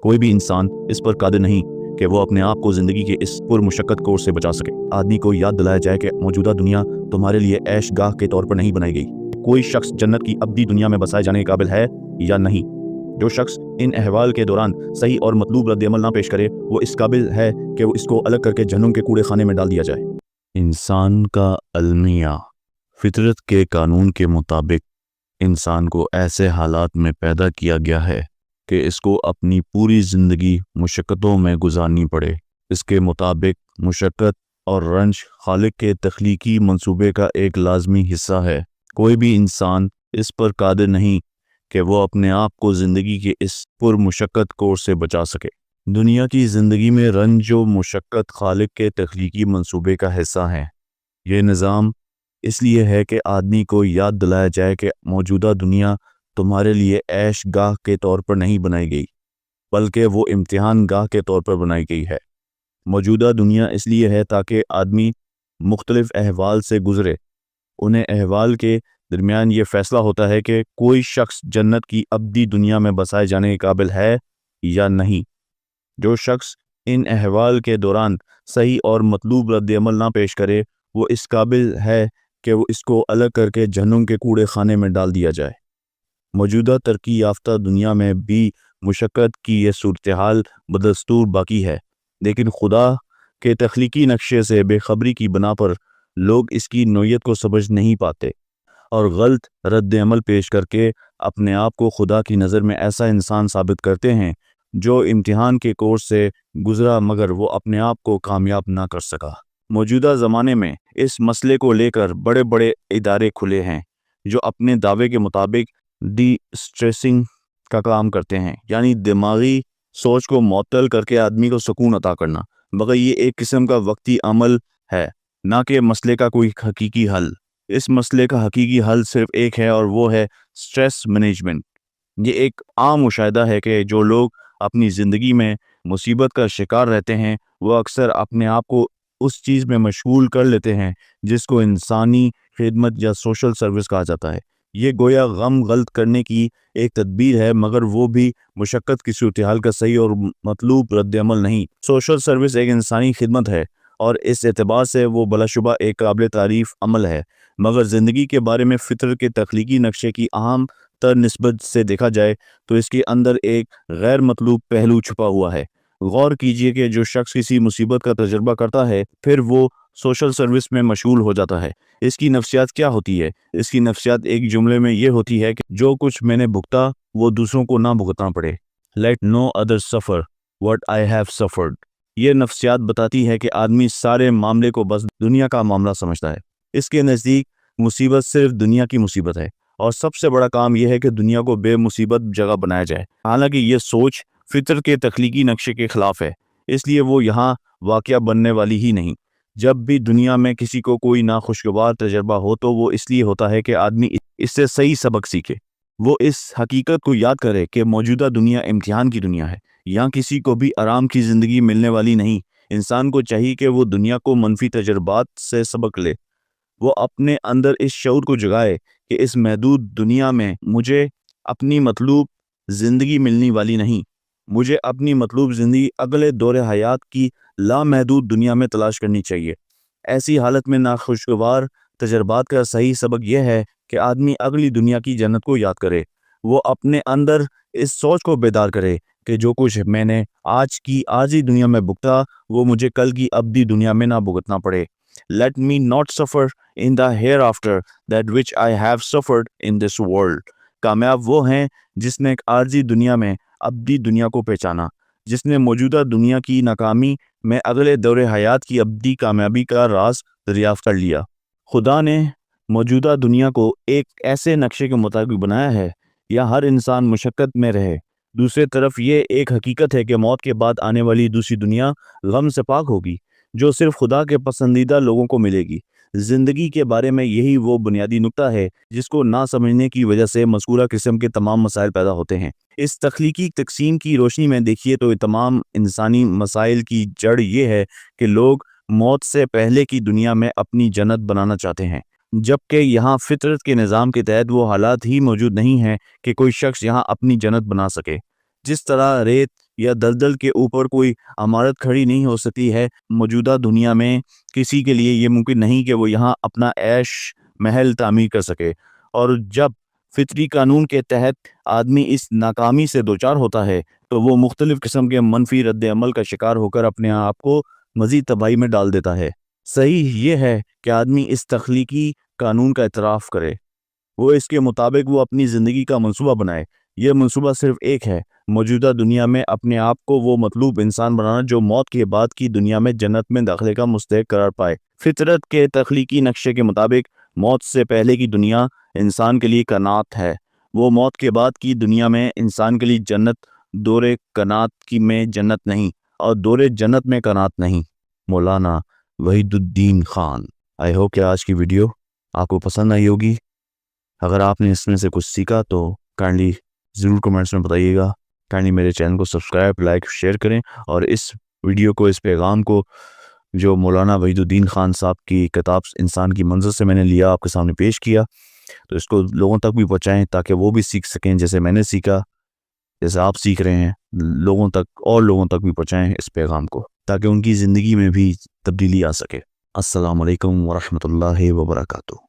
कोई भी इंसान इस पर कादिर नहीं कि वो अपने आप को ज़िंदगी के इस पुरमुशक्कत कोर्स से बचा सके। आदमी को याद दिलाया जाए कि मौजूदा दुनिया तुम्हारे लिए ऐश गाह के तौर पर नहीं बनाई गई। कोई शख्स जन्नत की अब्दी दुनिया में बसाए जाने के काबिल है या नहीं। जो शख्स इन अहवाल के दौरान सही और मतलूब रद्द-ए-अमल ना पेश करे, वो इस काबिल है कि वो इसको अलग करके जहन्नुम के कूड़े खाने में डाल दिया जाए। इंसान का अलमिया फितरत के कानून के मुताबिक इंसान को ऐसे हालात में पैदा किया गया है कि इसको अपनी पूरी ज़िंदगी मुशक्क़तों में गुजारनी पड़े। इसके मुताबिक मुशक्क़त और रंज खालिक के तख्लीकी मंसूबे का एक लाजमी हिस्सा है। कोई भी इंसान इस पर कादिर नहीं कि वो अपने आप को ज़िंदगी के इस पुरमुशक्क़त कोर्स से बचा सके। दुनिया की ज़िंदगी में रंज व मुशक्क़त खालिक के तख्लीकी मंसूबे का हिस्सा है। ये निज़ाम इसलिए है कि आदमी को याद दिलाया जाए कि मौजूदा दुनिया तुम्हारे लिए ऐश गाह के तौर पर नहीं बनाई गई, बल्कि वो इम्तिहान गाह के तौर पर बनाई गई है। मौजूदा दुनिया इसलिए है ताकि आदमी मुख्तलिफ अहवाल से गुज़रे। उन्हें अहवाल के दरमियान ये फ़ैसला होता है कि कोई शख्स जन्नत की अब्दी दुनिया में बसाए जाने के काबिल है या नहीं। जो शख्स इन अहवाल के दौरान सही और मतलूब रद्द-ए-अमल ना पेश करे, वो इस काबिल है कि वो इसको अलग करके जहन्नुम के कूड़े खाने में डाल दिया जाए। मौजूदा तरक्की याफ्ता दुनिया में भी मुशक्क़त की ये सूरत हाल बदस्तूर बाकी है, लेकिन खुदा के तख्लीकी नक्शे से बेखबरी की बना पर लोग इसकी नोयत को समझ नहीं पाते और गलत रद्द-ए-अमल पेश करके अपने आप को खुदा की नज़र में ऐसा इंसान साबित करते हैं जो इम्तिहान के कोर्स से गुज़रा मगर वो अपने आप को कामयाब ना कर सका। मौजूदा ज़माने में इस मसले को लेकर बड़े बड़े इदारे खुले हैं जो अपने दावे के मुताबिक डी स्ट्रेसिंग का काम करते हैं, यानी दिमागी सोच को मुअत्तल करके आदमी को सुकून अता करना। मगर ये एक किस्म का वक्ती अमल है, ना कि मसले का कोई हकीकी हल। इस मसले का हकीकी हल सिर्फ एक है और वो है स्ट्रेस मैनेजमेंट। ये एक आम मुशाहिदा है कि जो लोग अपनी ज़िंदगी में मुसीबत का शिकार रहते हैं, वो अक्सर अपने आप को उस चीज़ में मशगूल कर लेते हैं जिसको इंसानी खिदमत या सोशल सर्विस कहा जाता है। ये गोया गम गलत करने की एक तदबीर है, मगर वो भी मुशक्क़त की सूरत हाल का सही और मतलूब रद्द-ए-अमल नहीं। सोशल सर्विस एक इंसानी खिदमत है और इस एतबार से वो बलाशुबा एक काबिल तारीफ़ अमल है, मगर ज़िंदगी के बारे में फ़ितर के तख्लीकी नक्शे की अहम तर निस्बत से देखा जाए तो इसके अंदर एक गैर मतलूब पहलू छुपा हुआ है। गौर कीजिए कि जो शख्स किसी मुसीबत का तजुर्बा करता है, फिर वो सोशल सर्विस में मशगूल हो जाता है। इसकी नफ्सियात क्या होती है? इसकी नफ्सियात एक जुमले में ये होती है कि जो कुछ मैंने भुगता वो दूसरों को ना भुगतना पड़े। Let no other suffer what I have suffered. ये नफ्सियात बताती है कि आदमी सारे मामले को बस दुनिया का मामला समझता है। इसके नज़दीक मुसीबत सिर्फ दुनिया की मुसीबत है और सबसे बड़ा काम यह है कि दुनिया को बेमुसीबत जगह बनाया जाए। हालांकि ये सोच फितर के तख्लीकी नक्शे के खिलाफ है, इसलिए वो यहाँ वाक़या बनने वाली ही नहीं। जब भी दुनिया में किसी को कोई नाखुशगवार तजर्बा हो तो वो इसलिए होता है कि आदमी इससे सही सबक सीखे। वो इस हकीकत को याद करे कि मौजूदा दुनिया इम्तिहान की दुनिया है। यहाँ किसी को भी आराम की ज़िंदगी मिलने वाली नहीं। इंसान को चाहिए कि वो दुनिया को मनफी तजर्बात से सबक ले। वो अपने अंदर इस शऊर को जगाए कि इस महदूद दुनिया में मुझे अपनी मतलूब ज़िंदगी मिलने वाली नहीं। मुझे अपनी मतलूब ज़िंदगी अगले दौरे हयात की लामहदूद दुनिया में तलाश करनी चाहिए। ऐसी हालत में नाखुशगवार तजर्बात का सही सबक यह है कि आदमी अगली दुनिया की जन्नत को याद करे। वो अपने अंदर इस सोच को बेदार करे कि जो कुछ मैंने आज ही दुनिया में भुगता वो मुझे कल की अब्दी दुनिया में ना भुगतना पड़े। Let me not suffer in the hereafter that which I have suffered in this world. कामयाब वो हैं जिसने एक आर्जी दुनिया में अब्दी दुनिया को पहचाना, जिसने मौजूदा दुनिया की नाकामी में अगले दौरे हयात की अब्दी कामयाबी का राज दरियाफ्त कर लिया। खुदा ने मौजूदा दुनिया को एक ऐसे नक्शे के मुताबिक बनाया है या हर इंसान मुशक्क़त में रहे। दूसरी तरफ ये एक हकीकत है कि मौत के बाद आने वाली दूसरी दुनिया गम से पाक होगी, जो सिर्फ खुदा के पसंदीदा लोगों को मिलेगी। ज़िंदगी के बारे में यही वो बुनियादी नुक्ता है जिसको ना समझने की वजह से मज़कूरा किस्म के तमाम मसाइल पैदा होते हैं। इस तख्लीकी तकसीम की रोशनी में देखिए तो तमाम इंसानी मसाइल की जड़ ये है कि लोग मौत से पहले की दुनिया में अपनी जन्नत बनाना चाहते हैं, जबकि यहाँ फितरत के निज़ाम के तहत वो हालात ही मौजूद नहीं हैं कि कोई शख्स यहाँ अपनी जन्नत बना सके। जिस तरह रेत یا دلدل کے اوپر کوئی عمارت کھڑی نہیں ہو سکتی ہے۔ موجودہ دنیا میں کسی کے لیے یہ ممکن نہیں کہ وہ یہاں اپنا عیش محل تعمیر کر سکے، اور جب فطری قانون کے تحت آدمی اس ناکامی سے دوچار ہوتا ہے تو وہ مختلف قسم کے منفی رد عمل کا شکار ہو کر اپنے آپ کو مزید تباہی میں ڈال دیتا ہے۔ صحیح یہ ہے کہ آدمی اس تخلیقی قانون کا اعتراف کرے، وہ اس کے مطابق وہ اپنی زندگی کا منصوبہ بنائے۔ یہ منصوبہ صرف ایک ہے، موجودہ دنیا میں اپنے آپ کو وہ مطلوب انسان بنانا جو موت کے بعد کی دنیا میں جنت میں داخلے کا مستحق قرار پائے۔ فطرت کے تخلیقی نقشے کے مطابق موت سے پہلے کی دنیا انسان کے لیے کنات ہے، وہ موت کے بعد کی دنیا میں انسان کے لیے جنت دور کنات کی میں جنت نہیں اور دور جنت میں کنات نہیں۔ مولانا وحید الدین خان۔ آئی ہوپ کہ آج کی ویڈیو آپ کو پسند آئی ہوگی۔ اگر آپ نے اس میں سے کچھ سیکھا تو کائنڈلی ضرور کمنٹس میں بتائیے گا۔ کائنڈلی میرے چینل کو سبسکرائب، لائک، شیئر کریں، اور اس ویڈیو کو، اس پیغام کو جو مولانا وحید الدین خان صاحب کی کتاب انسان کی منزل سے میں نے لیا، آپ کے سامنے پیش کیا، تو اس کو لوگوں تک بھی پہنچائیں تاکہ وہ بھی سیکھ سکیں جیسے میں نے سیکھا، جیسے آپ سیکھ رہے ہیں۔ لوگوں تک بھی پہنچائیں اس پیغام کو تاکہ ان کی زندگی میں بھی تبدیلی آ سکے۔ السلام علیکم ورحمۃ اللہ وبرکاتہ۔